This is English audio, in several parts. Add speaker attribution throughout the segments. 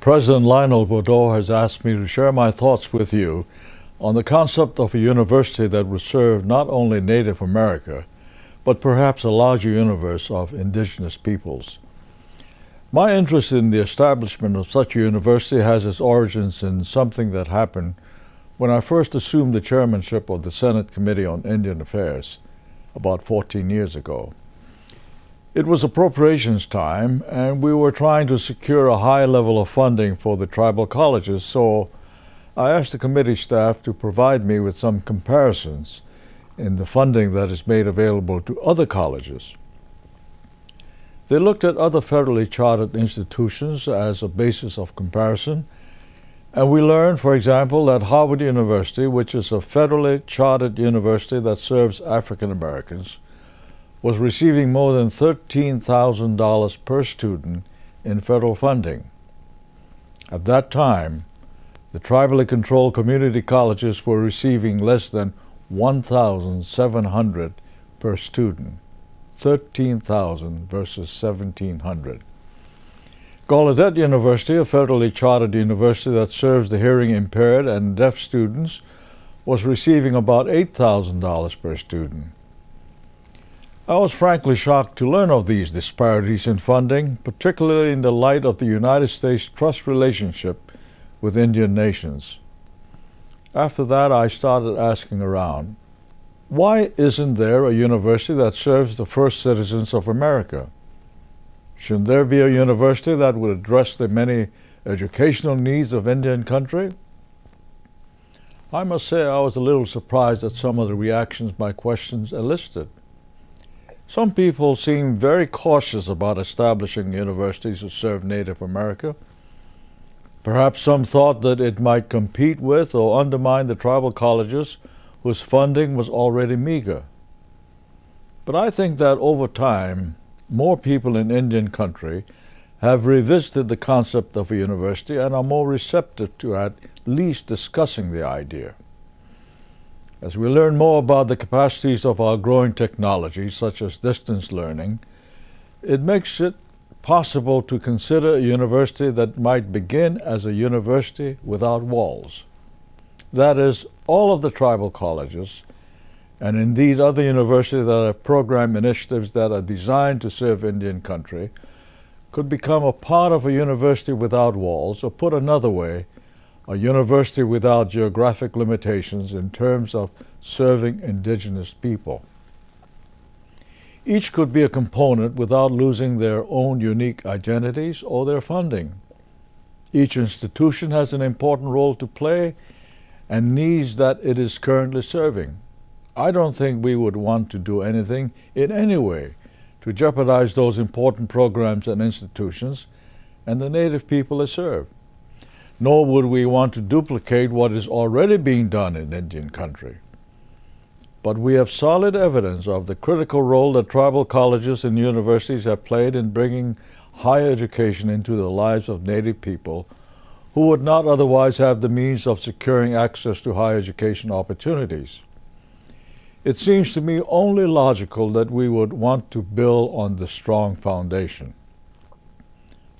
Speaker 1: President Lionel Baudot has asked me to share my thoughts with you on the concept of a university that would serve not only Native America, but perhaps a larger universe of indigenous peoples. My interest in the establishment of such a university has its origins in something that happened when I first assumed the chairmanship of the Senate Committee on Indian Affairs about 14 years ago. It was appropriations time, and we were trying to secure a high level of funding for the tribal colleges, so I asked the committee staff to provide me with some comparisons in the funding that is made available to other colleges. They looked at other federally chartered institutions as a basis of comparison, and we learned, for example, that Harvard University, which is a federally chartered university that serves African Americans, was receiving more than $13,000 per student in federal funding. At that time, the tribally controlled community colleges were receiving less than $1,700 per student. 13,000 versus 1,700. Gallaudet University, a federally chartered university that serves the hearing impaired and deaf students, was receiving about $8,000 per student. I was frankly shocked to learn of these disparities in funding, particularly in the light of the United States trust relationship with Indian nations. After that, I started asking around, why isn't there a university that serves the first citizens of America? Shouldn't there be a university that would address the many educational needs of Indian country? I must say I was a little surprised at some of the reactions my questions elicited. Some people seemed very cautious about establishing universities to serve Native America. Perhaps some thought that it might compete with or undermine the tribal colleges whose funding was already meager. But I think that over time, more people in Indian country have revisited the concept of a university and are more receptive to at least discussing the idea. As we learn more about the capacities of our growing technologies, such as distance learning, it makes it possible to consider a university that might begin as a university without walls. That is, all of the tribal colleges, and indeed other universities that have program initiatives that are designed to serve Indian country, could become a part of a university without walls, or put another way, a university without geographic limitations in terms of serving indigenous people. Each could be a component without losing their own unique identities or their funding. Each institution has an important role to play and needs that it is currently serving. I don't think we would want to do anything in any way to jeopardize those important programs and institutions and the Native people they serve. Nor would we want to duplicate what is already being done in Indian country. But we have solid evidence of the critical role that tribal colleges and universities have played in bringing higher education into the lives of Native people who would not otherwise have the means of securing access to higher education opportunities. It seems to me only logical that we would want to build on the strong foundation.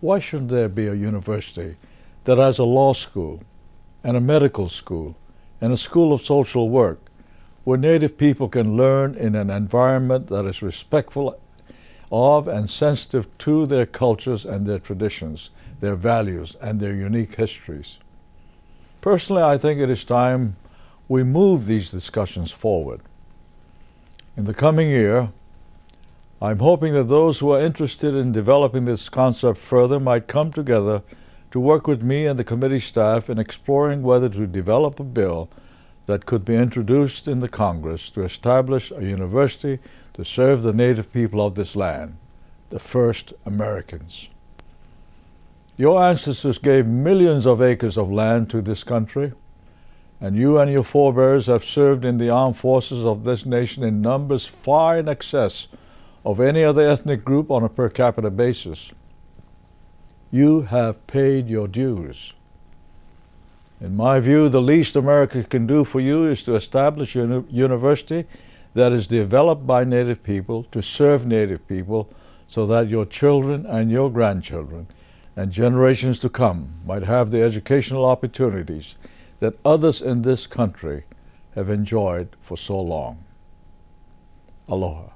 Speaker 1: Why shouldn't there be a university that has a law school and a medical school and a school of social work where Native people can learn in an environment that is respectful of and sensitive to their cultures and their traditions, their values, and their unique histories? Personally, I think it is time we move these discussions forward. In the coming year, I'm hoping that those who are interested in developing this concept further might come together to work with me and the committee staff in exploring whether to develop a bill that could be introduced in the Congress to establish a university to serve the Native people of this land, the first Americans. Your ancestors gave millions of acres of land to this country, and you and your forebears have served in the armed forces of this nation in numbers far in excess of any other ethnic group on a per capita basis. You have paid your dues. In my view, the least America can do for you is to establish a university that is developed by Native people to serve Native people so that your children and your grandchildren and generations to come might have the educational opportunities that others in this country have enjoyed for so long. Aloha.